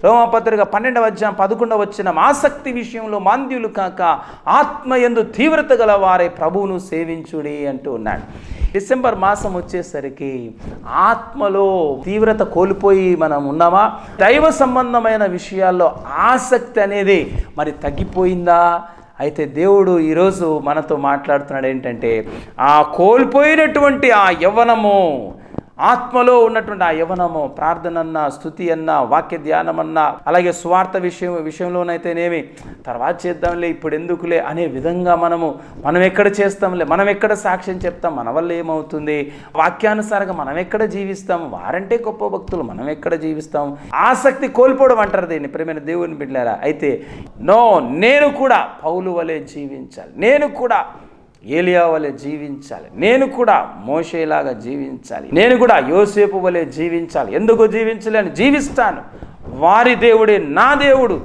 రోమాపత్రిక 12:11 ఆసక్తి విషయంలో మాంద్యులు కాక ఆత్మయందు తీవ్రత గల వారే ప్రభువును సేవించుడి అంటూ ఉన్నాడు. డిసెంబర్ మాసం వచ్చేసరికి ఆత్మలో తీవ్రత కోల్పోయి మనం ఉన్నామా? దైవ సంబంధమైన విషయాల్లో ఆసక్తి అనేది మరి తగ్గిపోయిందా? అయితే దేవుడు ఈరోజు మనతో మాట్లాడుతున్నాడు ఏంటంటే, ఆ కోల్పోయినటువంటి ఆ యవ్వనము, ఆత్మలో ఉన్నటువంటి ఆ యవ్వనము, ప్రార్థన అన్నా, స్తుతి అన్నా, వాక్య ధ్యానం అన్నా, అలాగే స్వార్థ విషయంలోనైతేనేమి తర్వాత చేద్దాంలే, ఇప్పుడు ఎందుకులే అనే విధంగా మనం ఎక్కడ చేస్తాంలే, మనం ఎక్కడ సాక్ష్యం చెప్తాం, మన వల్ల ఏమవుతుంది, వాక్యానుసారంగా మనం ఎక్కడ జీవిస్తాం, వారంటే గొప్ప భక్తులు మనం ఎక్కడ జీవిస్తాం, ఆసక్తి కోల్పోవడం అంటారు దీన్ని ప్రియమైన దేవుని బిడ్డలారా. అయితే నేను కూడా పౌలు వలె జీవించాలి, నేను కూడా ఏలియా వలె జీవించాలి, నేను కూడా మోషేలాగా జీవించాలి, నేను కూడా యోసేపు వలె జీవించాలి. ఎందుకు జీవించలేని? జీవిస్తాను. వారి దేవుడే నా దేవుడు,